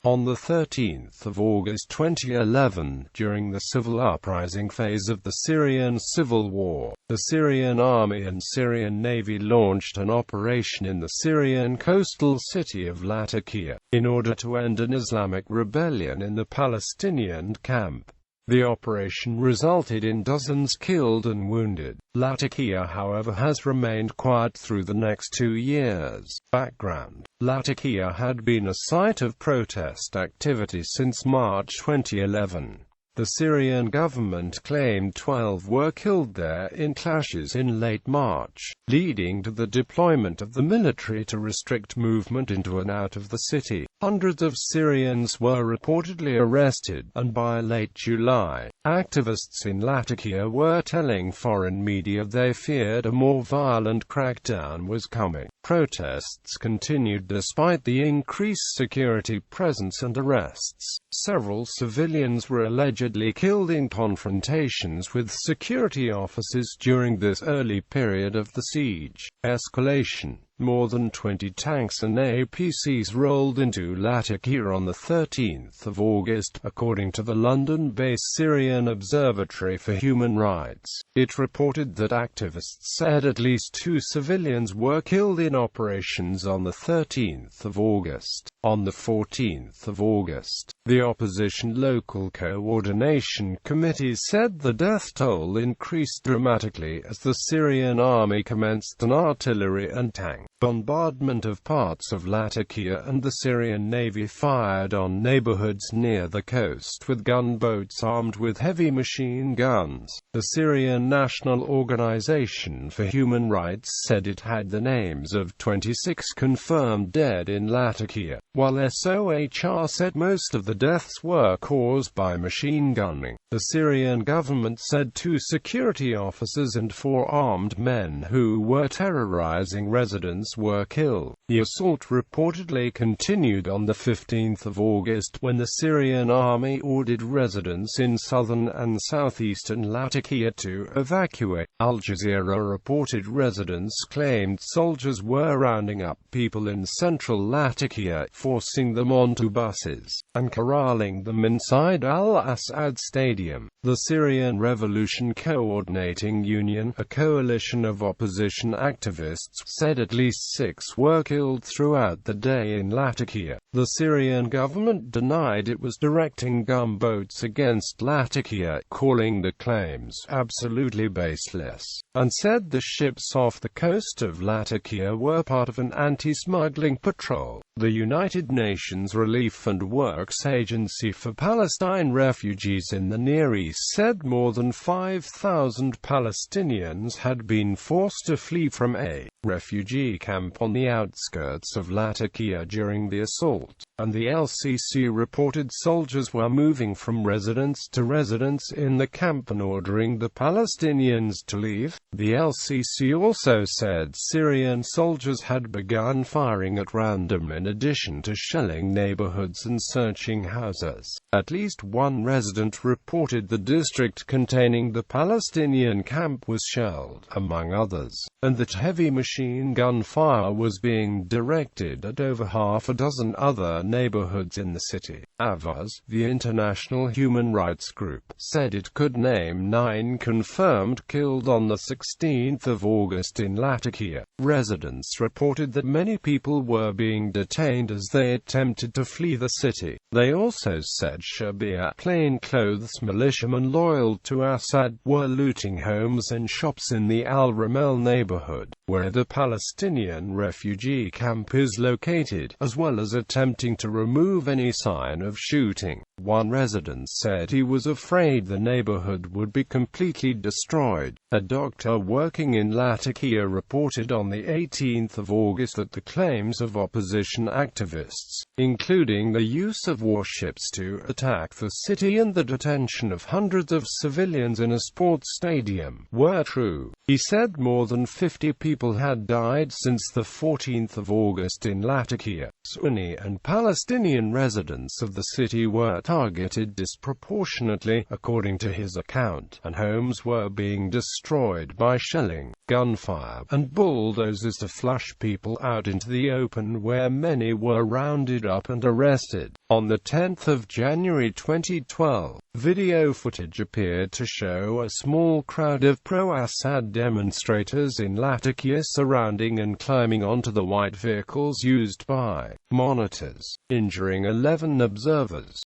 On 13 August 2011, during the civil uprising phase of the Syrian civil war, the Syrian army and Syrian navy launched an operation in the Syrian coastal city of Latakia, in order to end an Islamic rebellion in the Palestinian camp. The operation resulted in dozens killed and wounded. Latakia, however, has remained quiet through the next 2 years. Background: Latakia had been a site of protest activity since March 2011. The Syrian government claimed 12 were killed there in clashes in late March, leading to the deployment of the military to restrict movement into and out of the city. Hundreds of Syrians were reportedly arrested, and by late July, activists in Latakia were telling foreign media they feared a more violent crackdown was coming. Protests continued despite the increased security presence and arrests. Several civilians were allegedly killed in confrontations with security officers during this early period of the siege. Escalation: more than 20 tanks and APCs rolled into Latakia on 13 August, according to the London-based Syrian Observatory for Human Rights. It reported that activists said at least 2 civilians were killed in operations on 13 August. On 14 August, the opposition local coordination committee said the death toll increased dramatically as the Syrian army commenced an artillery and tank bombardment of parts of Latakia, and the Syrian navy fired on neighborhoods near the coast with gunboats armed with heavy machine guns. The Syrian National Organization for Human Rights said it had the names of 26 confirmed dead in Latakia, while SOHR said most of the deaths were caused by machine gunning. The Syrian government said 2 security officers and 4 armed men who were terrorizing residents were killed. The assault reportedly continued on 15 August when the Syrian army ordered residents in southern and southeastern Latakia to evacuate. Al Jazeera reported residents claimed soldiers were rounding up people in central Latakia, forcing them onto buses, and corralling them inside Al-Assad Stadium. The Syrian Revolution Coordinating Union, a coalition of opposition activists, said at least 6 were killed throughout the day in Latakia. The Syrian government denied it was directing gunboats against Latakia, calling the claims absolutely baseless, and said the ships off the coast of Latakia were part of an anti-smuggling patrol. The United Nations Relief and Works Agency for Palestine refugees in the Near East said more than 5,000 Palestinians had been forced to flee from a refugee camp on the outskirts of Latakia during the assault, and the LCC reported soldiers were moving from residence to residence in the camp and ordering the Palestinians to leave. The LCC also said Syrian soldiers had begun firing at random in addition to shelling neighborhoods and searching houses. At least 1 resident reported the district containing the Palestinian camp was shelled, among others, and that heavy machine gun fire was being directed at over half a dozen other neighborhoods in the city. Avaz, the international human rights group, said it could name 9 confirmed killed on 16 August in Latakia. Residents reported that many people were being detained as they attempted to flee the city. They also said Shabia, plainclothes militiamen loyal to Assad, were looting homes and shops in the Al-Ramel neighborhood, where the Palestinian refugee camp is located, as well as attempting to remove any sign of shooting. One resident said he was afraid the neighborhood would be completely destroyed. A doctor working in Latakia reported on 18 August that the claims of opposition activists, including the use of warships to attack the city and the detention of hundreds of civilians in a sports stadium, were true. He said more than 50 people had died since 14 August in Latakia. Sunni and Palestinian residents of the city were targeted disproportionately, according to his account, and homes were being destroyed by shelling, gunfire, and bulldozers to flush people out into the open, where many were rounded up and arrested. On 10 January 2012, video footage appeared to show a small crowd of pro-Assad demonstrators in Latakia surrounding and climbing onto the white vehicles used by monitors, injuring 11 observers.